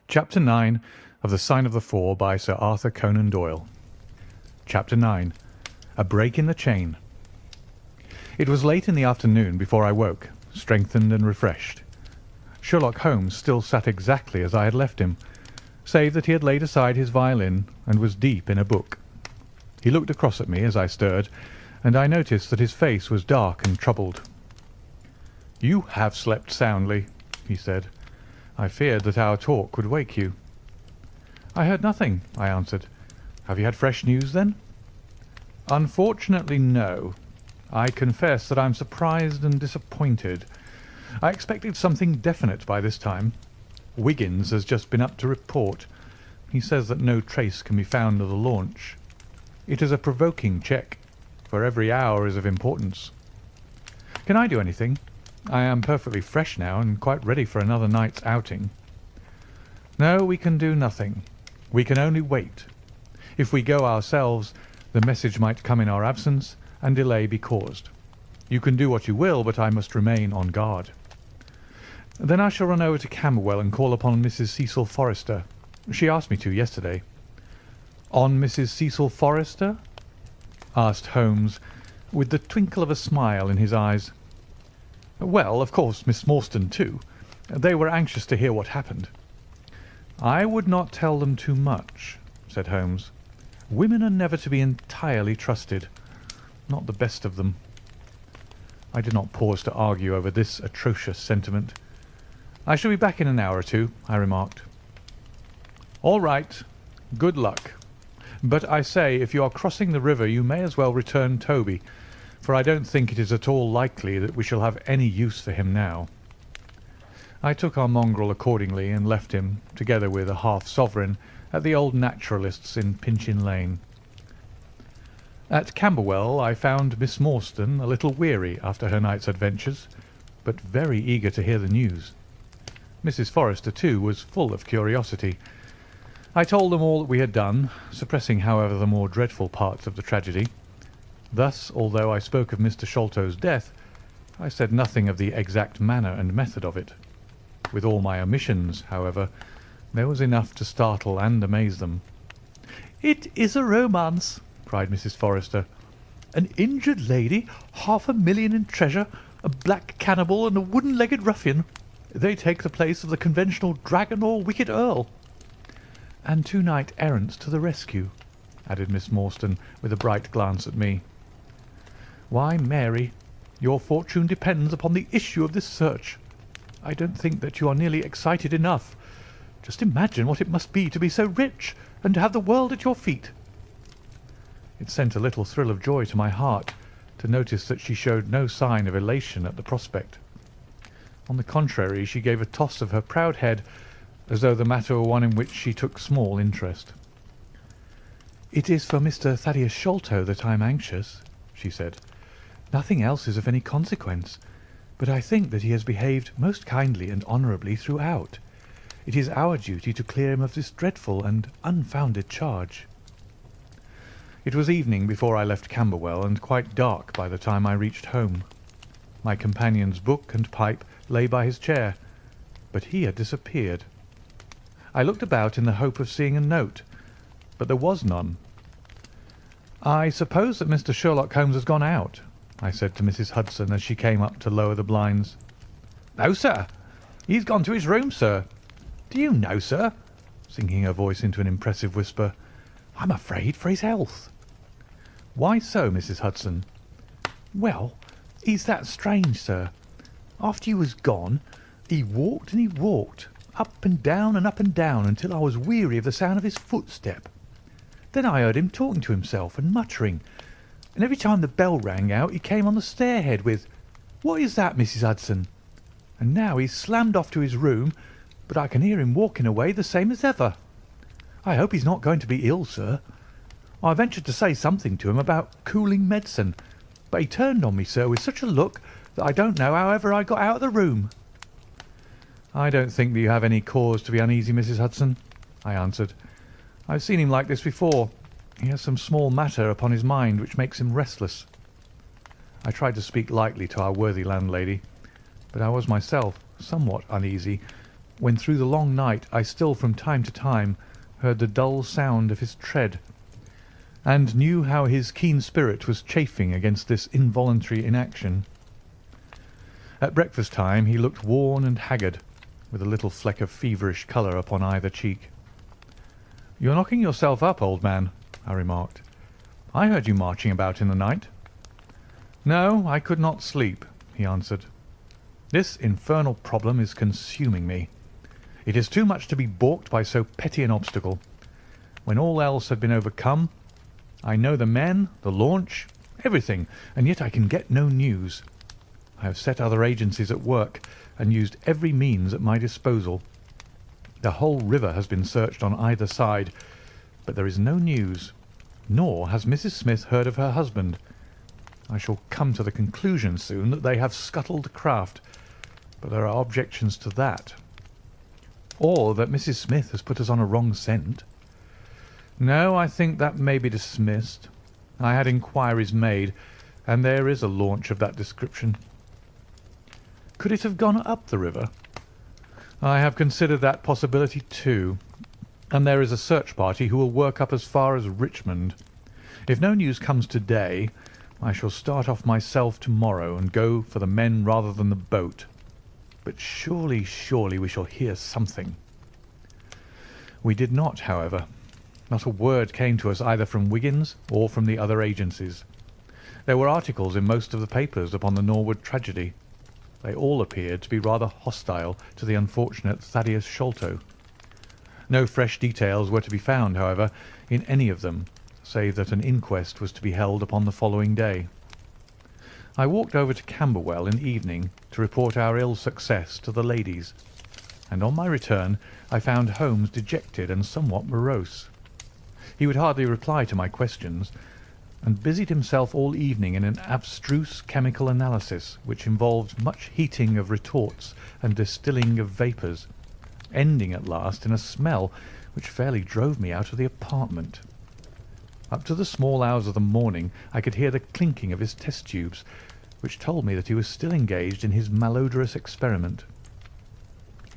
Chapter 9 of The Sign of the Four by Sir Arthur Conan Doyle. Chapter 9. A Break in the Chain. It was late in the afternoon before I woke, strengthened and refreshed. Sherlock Holmes still sat exactly as I had left him, save that he had laid aside his violin and was deep in a book. He looked across at me as I stirred, and I noticed that his face was dark and troubled. "You have slept soundly," he said. "I feared that our talk would wake you." "I heard nothing," I answered. "Have you had fresh news, then?" "Unfortunately, no. I confess that I'm surprised and disappointed. I expected something definite by this time. Wiggins has just been up to report. He says that no trace can be found of the launch. It is a provoking check, for every hour is of importance. Can I do anything? I am perfectly fresh now and quite ready for another night's outing." "No, we can do nothing. We can only wait. If we go ourselves, the message might come in our absence and delay be caused. You can do what you will, but I must remain on guard." "Then I shall run over to Camberwell and call upon Mrs. Cecil Forrester. She asked me to yesterday." "On Mrs. Cecil Forrester?" asked Holmes, with the twinkle of a smile in his eyes. "Well, of course, Miss Morstan too. They were anxious to hear what happened." "I would not tell them too much," said Holmes. "Women are never to be entirely trusted. Not the best of them." I did not pause to argue over this atrocious sentiment. "I shall be back in an hour or two," I remarked. "All right. Good luck. But I say, if you are crossing the river, you may as well return Toby, for I don't think it is at all likely that we shall have any use for him now." I took our mongrel accordingly and left him, together with a half-sovereign, at the old naturalist's in Pinchin Lane. At Camberwell I found Miss Morstan a little weary after her night's adventures, but very eager to hear the news. Mrs. Forrester, too, was full of curiosity. I told them all that we had done, suppressing, however, the more dreadful parts of the tragedy. Thus, although I spoke of Mr. Sholto's death, I said nothing of the exact manner and method of it. With all my omissions, however, there was enough to startle and amaze them. "It is a romance," cried Mrs. Forrester. "An injured lady, 500,000 in treasure, a black cannibal, and a wooden-legged ruffian. They take the place of the conventional dragon or wicked earl." "And 2 knight-errants to the rescue," added Miss Morstan, with a bright glance at me. "Why, Mary, your fortune depends upon the issue of this search. I don't think that you are nearly excited enough. Just imagine what it must be to be so rich and to have the world at your feet." It sent a little thrill of joy to my heart to notice that she showed no sign of elation at the prospect. On the contrary, she gave a toss of her proud head as though the matter were one in which she took small interest. "It is for Mr. Thaddeus Sholto that I am anxious," she said. "Nothing else is of any consequence, but I think that he has behaved most kindly and honourably throughout. It is our duty to clear him of this dreadful and unfounded charge." It was evening before I left Camberwell, and quite dark by the time I reached home. My companion's book and pipe lay by his chair, but he had disappeared. I looked about in the hope of seeing a note, but there was none. "I suppose that Mr. Sherlock Holmes has gone out," I said to Mrs. Hudson as she came up to lower the blinds. "No, sir. He's gone to his room, sir. Do you know, sir," sinking her voice into an impressive whisper, "I'm afraid for his health." "Why so, Mrs. Hudson?" "Well, he's that strange, sir. After you was gone, he walked and he walked, up and down until I was weary of the sound of his footstep. Then I heard him talking to himself and muttering, and every time the bell rang out he came on the stairhead with, 'What is that, Mrs. Hudson?' And now he's slammed off to his room, but I can hear him walking away the same as ever. I hope he's not going to be ill, sir. I ventured to say something to him about cooling medicine, but he turned on me, sir, with such a look that I don't know how ever I got out of the room." "I don't think that you have any cause to be uneasy, Mrs. Hudson," I answered. "I've seen him like this before. He has some small matter upon his mind which makes him restless." I tried to speak lightly to our worthy landlady, but I was myself somewhat uneasy, when through the long night I still from time to time heard the dull sound of his tread, and knew how his keen spirit was chafing against this involuntary inaction. At breakfast time he looked worn and haggard, with a little fleck of feverish colour upon either cheek. "You're knocking yourself up, old man," I remarked. "I heard you marching about in the night." "No, I could not sleep," he answered. "This infernal problem is consuming me. It is too much to be balked by so petty an obstacle. When all else had been overcome, I know the men, the launch, everything, and yet I can get no news. I have set other agencies at work and used every means at my disposal. The whole river has been searched on either side, but there is no news, nor has Mrs. Smith heard of her husband. I shall come to the conclusion soon that they have scuttled the craft, but there are objections to that. Or that Mrs. Smith has put us on a wrong scent. No, I think that may be dismissed. I had inquiries made, and there is a launch of that description." "Could it have gone up the river?" "I have considered that possibility too, and there is a search party who will work up as far as Richmond. If no news comes to-day, I shall start off myself to-morrow and go for the men rather than the boat. But surely, surely we shall hear something." We did not, however. Not a word came to us either from Wiggins or from the other agencies. There were articles in most of the papers upon the Norwood tragedy. They all appeared to be rather hostile to the unfortunate Thaddeus Sholto. No fresh details were to be found, however, in any of them, save that an inquest was to be held upon the following day. I walked over to Camberwell in the evening to report our ill success to the ladies, and on my return I found Holmes dejected and somewhat morose. He would hardly reply to my questions, and busied himself all evening in an abstruse chemical analysis which involved much heating of retorts and distilling of vapours, ending at last in a smell which fairly drove me out of the apartment. Up to the small hours of the morning I could hear the clinking of his test tubes, which told me that he was still engaged in his malodorous experiment.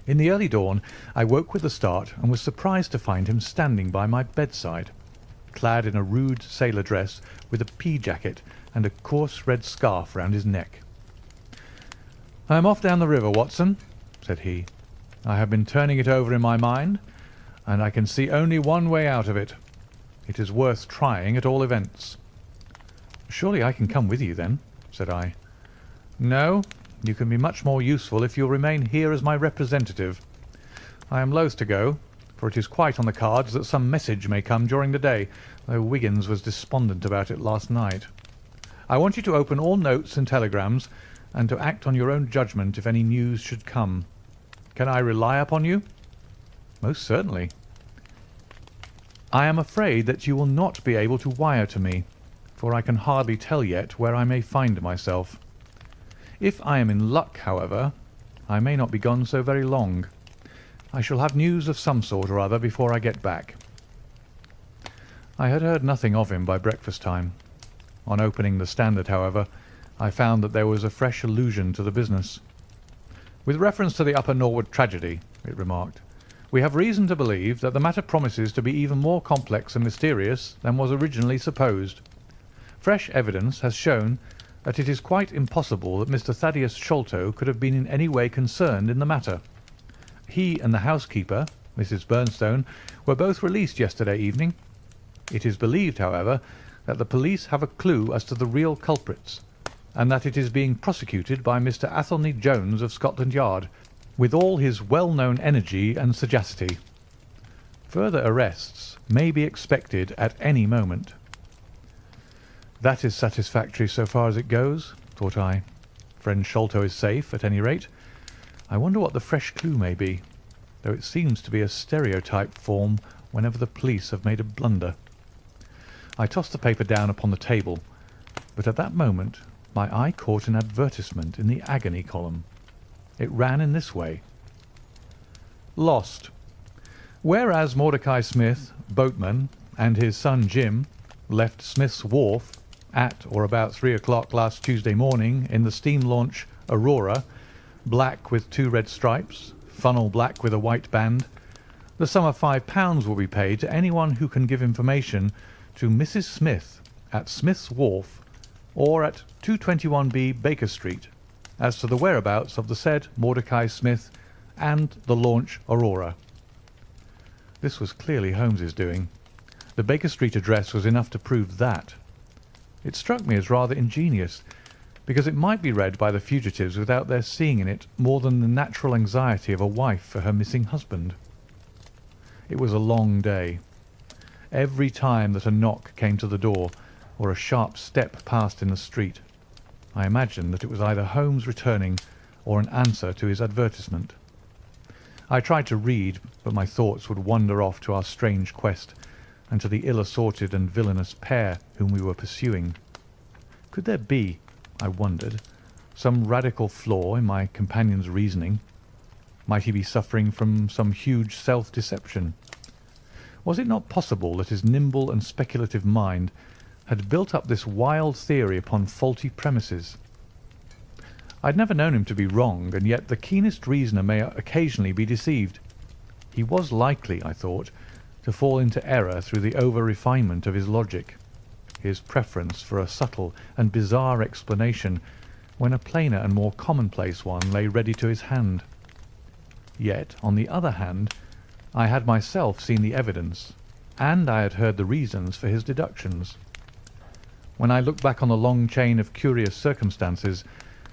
In the early dawn I woke with a start and was surprised to find him standing by my bedside, clad in a rude sailor dress with a pea jacket and a coarse red scarf round his neck. "I am off down the river, Watson," said he. "I have been turning it over in my mind, and I can see only one way out of it. It is worth trying at all events." "Surely I can come with you then," said I. "No, you can be much more useful if you'll remain here as my representative. I am loath to go, for it is quite on the cards that some message may come during the day, though Wiggins was despondent about it last night. I want you to open all notes and telegrams, and to act on your own judgment if any news should come. Can I rely upon you?" "Most certainly." "I am afraid that you will not be able to wire to me, for I can hardly tell yet where I may find myself. If I am in luck, however, I may not be gone so very long. I shall have news of some sort or other before I get back." I had heard nothing of him by breakfast time. On opening the Standard, however, I found that there was a fresh allusion to the business. "With reference to the Upper Norwood tragedy," it remarked, "we have reason to believe that the matter promises to be even more complex and mysterious than was originally supposed. Fresh evidence has shown that it is quite impossible that Mr. Thaddeus Sholto could have been in any way concerned in the matter. He and the housekeeper, Mrs. Bernstone, were both released yesterday evening. It is believed, however, that the police have a clue as to the real culprits, and that it is being prosecuted by Mr. Athelney Jones of Scotland Yard, with all his well-known energy and sagacity. Further arrests may be expected at any moment." That is satisfactory so far as it goes, thought I. Friend Sholto is safe, at any rate. I wonder what the fresh clue may be, though it seems to be a stereotype form whenever the police have made a blunder. I tossed the paper down upon the table, but at that moment my eye caught an advertisement in the agony column. It ran in this way: "Lost. Whereas Mordecai Smith, boatman, and his son Jim left Smith's Wharf at or about 3 o'clock last Tuesday morning in the steam launch Aurora, black with 2 red stripes, funnel black with a white band. The sum of £5 will be paid to anyone who can give information to Mrs. Smith at Smith's Wharf or at 221B Baker Street as to the whereabouts of the said Mordecai Smith and the launch Aurora. This was clearly Holmes's doing. The Baker Street address was enough to prove that. It struck me as rather ingenious, because it might be read by the fugitives without their seeing in it more than the natural anxiety of a wife for her missing husband. It was a long day. Every time that a knock came to the door or a sharp step passed in the street, I imagined that it was either Holmes returning or an answer to his advertisement. I tried to read, but my thoughts would wander off to our strange quest and to the ill-assorted and villainous pair whom we were pursuing. Could there be, I wondered, some radical flaw in my companion's reasoning? Might he be suffering from some huge self-deception? Was it not possible that his nimble and speculative mind had built up this wild theory upon faulty premises? I had never known him to be wrong, and yet the keenest reasoner may occasionally be deceived. He was likely, I thought, to fall into error through the over-refinement of his logic, his preference for a subtle and bizarre explanation when a plainer and more commonplace one lay ready to his hand. Yet, on the other hand, I had myself seen the evidence, and I had heard the reasons for his deductions. When I look back on the long chain of curious circumstances,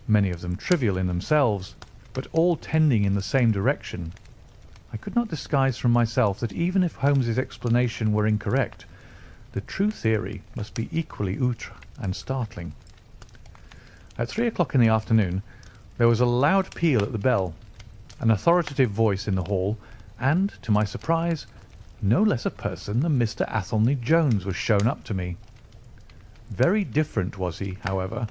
many of them trivial in themselves, but all tending in the same direction, I could not disguise from myself that even if Holmes's explanation were incorrect, the true theory must be equally outre and startling. At 3 o'clock in the afternoon there was a loud peal at the bell, an authoritative voice in the hall, and, to my surprise, no less a person than Mr. Athelney Jones was shown up to me. Very different was he, however,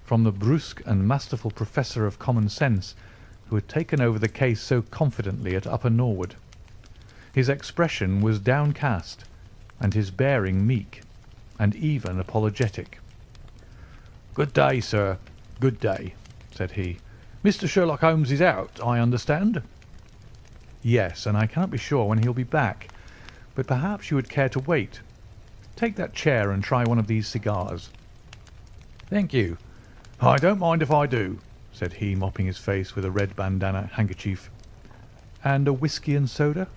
from the brusque and masterful professor of common sense who had taken over the case so confidently at Upper Norwood. His expression was downcast, and his bearing meek, and even apologetic. "Good day, sir, good day," said he. "Mr. Sherlock Holmes is out, I understand?" "Yes, and I cannot be sure when he'll be back, but perhaps you would care to wait. Take that chair and try one of these cigars." "Thank you. I don't mind if I do," said he, mopping his face with a red bandana handkerchief. "And a whisky and soda?"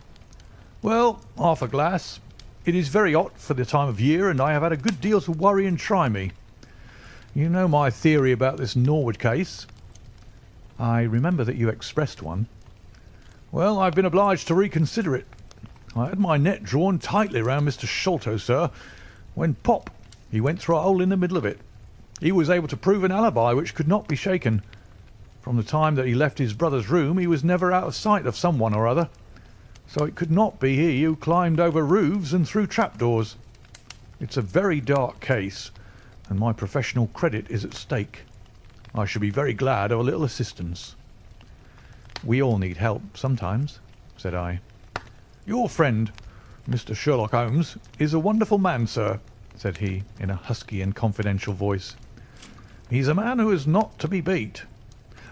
"Well, half a glass. It is very hot for the time of year, and I have had a good deal to worry and try me. You know my theory about this Norwood case?" "I remember that you expressed one." "Well, I've been obliged to reconsider it. I had my net drawn tightly round Mr. Sholto, sir, when pop, he went through a hole in the middle of it. He was able to prove an alibi which could not be shaken. From the time that he left his brother's room he was never out of sight of some one or other, so it could not be he who climbed over roofs and through trapdoors. It's a very dark case, and my professional credit is at stake. I should be very glad of a little assistance." "We all need help sometimes," said I. "Your friend, Mr. Sherlock Holmes, is a wonderful man, sir," said he, in a husky and confidential voice. "He's a man who is not to be beat.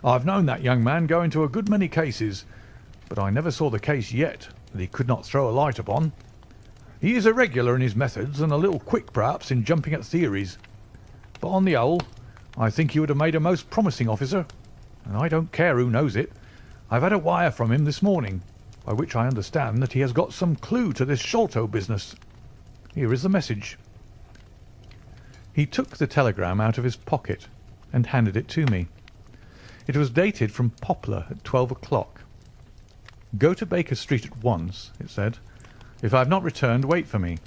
I've known that young man go into a good many cases, but I never saw the case yet that he could not throw a light upon. He is irregular in his methods and a little quick, perhaps, in jumping at theories, but on the whole I think he would have made a most promising officer, and I don't care who knows it. I've had a wire from him this morning, by which I understand that he has got some clue to this Sholto business. Here is the message." He took the telegram out of his pocket and handed it to me. It was dated from Poplar at 12 o'clock. "Go to Baker Street at once," it said. "If I have not returned, wait for me.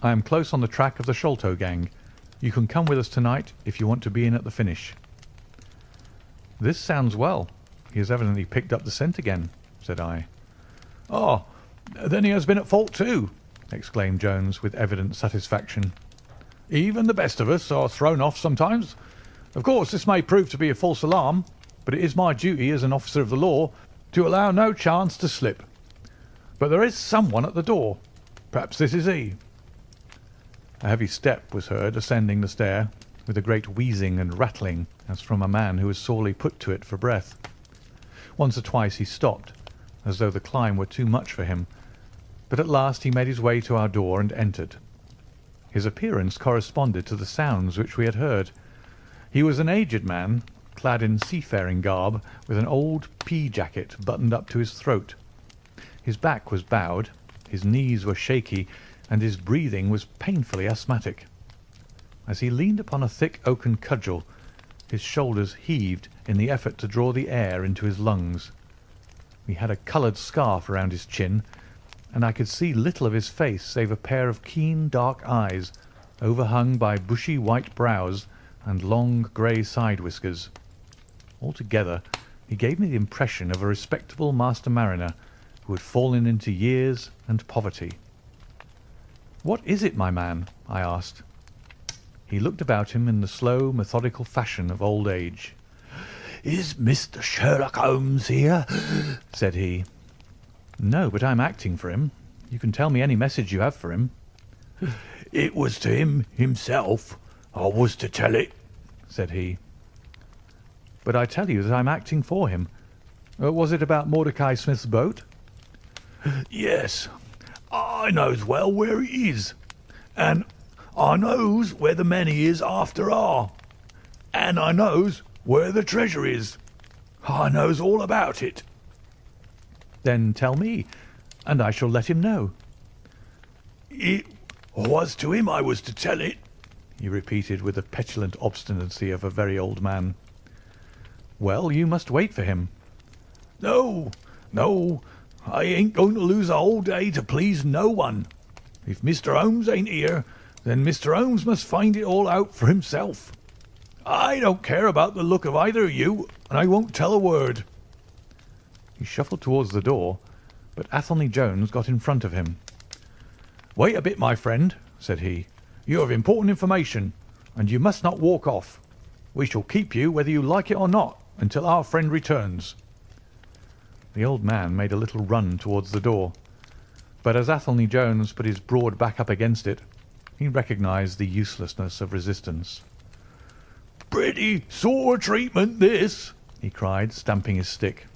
I am close on the track of the Sholto gang. You can come with us tonight if you want to be in at the finish." "This sounds well. He has evidently picked up the scent again," said I. "Ah, then he has been at fault too," exclaimed Jones, with evident satisfaction. "Even the best of us are thrown off sometimes. Of course this may prove to be a false alarm, but it is my duty as an officer of the law to allow no chance to slip. But there is someone at the door. Perhaps this is he." A heavy step was heard ascending the stair, with a great wheezing and rattling as from a man who was sorely put to it for breath. Once or twice he stopped, as though the climb were too much for him, but at last he made his way to our door and entered. His appearance corresponded to the sounds which we had heard. He was an aged man, clad in seafaring garb, with an old pea jacket buttoned up to his throat. His back was bowed, his knees were shaky, and his breathing was painfully asthmatic. As he leaned upon a thick oaken cudgel, his shoulders heaved in the effort to draw the air into his lungs. He had a coloured scarf around his chin, and I could see little of his face save a pair of keen dark eyes, overhung by bushy white brows and long grey side whiskers. Altogether, he gave me the impression of a respectable master mariner who had fallen into years and poverty. "What is it, my man?" I asked. He looked about him in the slow, methodical fashion of old age. "Is Mr. Sherlock Holmes here?" said he. "No, but I'm acting for him. You can tell me any message you have for him." "It was to him himself I was to tell it," said he. "But I tell you that I'm acting for him. Was it about Mordecai Smith's boat?" "Yes, I knows well where it is, and I knows where the men he is after are, and I knows where the treasure is. I knows all about it." "Then tell me, and I shall let him know." "It was to him I was to tell it," he repeated with the petulant obstinacy of a very old man. "Well, you must wait for him." "No, no, I ain't going to lose a whole day to please no one. If Mr. Holmes ain't here, then Mr. Holmes must find it all out for himself. I don't care about the look of either of you, and I won't tell a word." He shuffled towards the door, but Athelney Jones got in front of him. "Wait a bit, my friend," said he. "You have important information, and you must not walk off. We shall keep you whether you like it or not until our friend returns." The old man made a little run towards the door, but as Athelney Jones put his broad back up against it, he recognised the uselessness of resistance. "Pretty sore treatment, this," he cried, stamping his stick.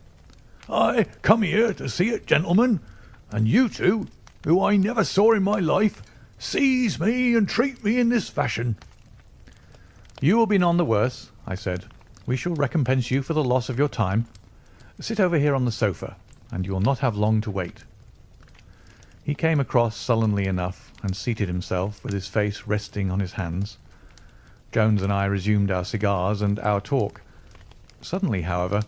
"I come here to see a gentleman, and you two, who I never saw in my life, seize me and treat me in this fashion." "You will be none the worse," I said. "We shall recompense you for the loss of your time. Sit over here on the sofa, and you will not have long to wait." He came across sullenly enough and seated himself with his face resting on his hands. Jones and I resumed our cigars and our talk. Suddenly, however,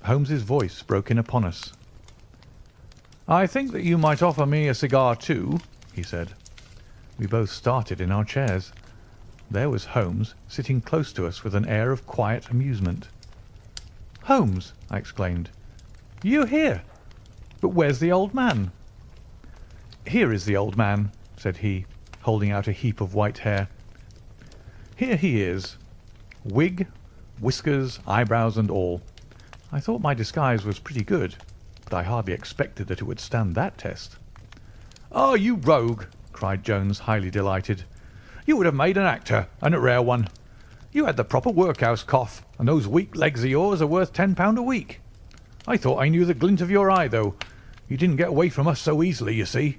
Holmes's voice broke in upon us. "I think that you might offer me a cigar too," he said. We both started in our chairs. There was Holmes sitting close to us with an air of quiet amusement. "Holmes!" I exclaimed. "You here? But where's the old man?" "Here is the old man," said he, holding out a heap of white hair. "Here he is. Wig, whiskers, eyebrows and all. I thought my disguise was pretty good, but I hardly expected that it would stand that test." "Oh, you rogue!" cried Jones, highly delighted. "You would have made an actor, and a rare one. You had the proper workhouse cough, and those weak legs of yours are worth £10 a week. I thought I knew the glint of your eye, though. You didn't get away from us so easily, you see."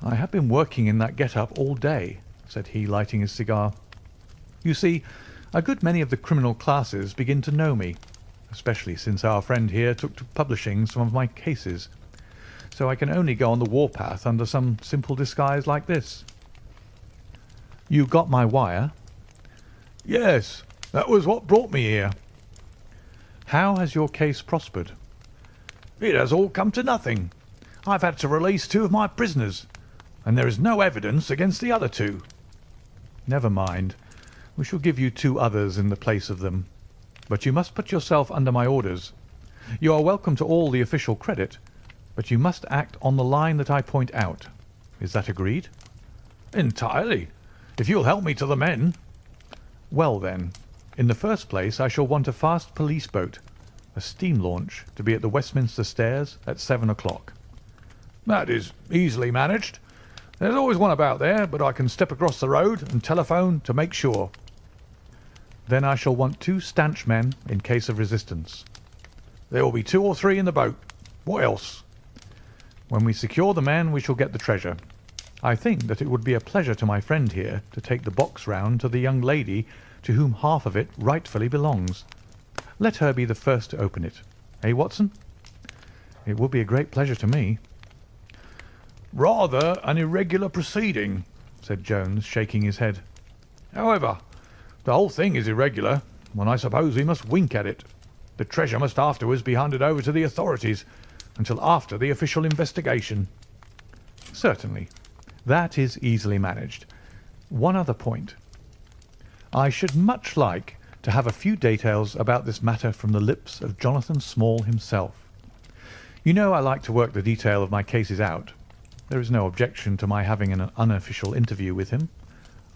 "I have been working in that get-up all day," said he, lighting his cigar. "You see, a good many of the criminal classes begin to know me, especially since our friend here took to publishing some of my cases. So I can only go on the warpath under some simple disguise like this." "You got my wire?" "Yes, that was what brought me here." "How has your case prospered?" "It has all come to nothing. I've had to release 2 of my prisoners, and there is no evidence against the other 2. "Never mind. We shall give you 2 others in the place of them. But you must put yourself under my orders. You are welcome to all the official credit, but you must act on the line that I point out. Is that agreed?" "Entirely, if you'll help me to the men." "Well, then, in the first place I shall want a fast police boat, a steam launch, to be at the Westminster Stairs at 7 o'clock." "That is easily managed. There's always one about there, but I can step across the road and telephone to make sure." "Then I shall want 2 stanch men in case of resistance." "There will be 2 or 3 in the boat." What else? When we secure the men, we shall get the treasure. I think that it would be a pleasure to my friend here to take the box round to the young lady to whom half of it rightfully belongs. Let her be the first to open it. Eh, Watson? It would be a great pleasure to me. Rather an irregular proceeding, said Jones, shaking his head. However, the whole thing is irregular, and I suppose we must wink at it. The treasure must afterwards be handed over to the authorities until after the official investigation. Certainly. That is easily managed. One other point. I should much like to have a few details about this matter from the lips of Jonathan Small himself. You know I like to work the detail of my cases out. There is no objection to my having an unofficial interview with him,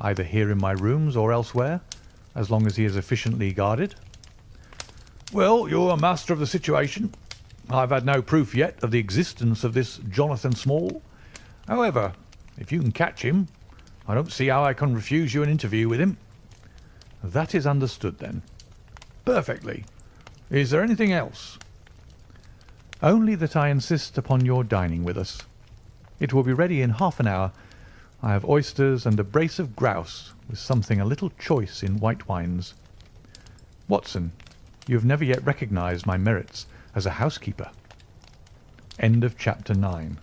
either here in my rooms or elsewhere, as long as he is efficiently guarded. Well, you're a master of the situation. I've had no proof yet of the existence of this Jonathan Small. However, if you can catch him, I don't see how I can refuse you an interview with him. That is understood, then. Perfectly. Is there anything else? Only that I insist upon your dining with us. It will be ready in half an hour. I have oysters and a brace of grouse, with something a little choice in white wines. Watson, you have never yet recognised my merits as a housekeeper. End of chapter 9.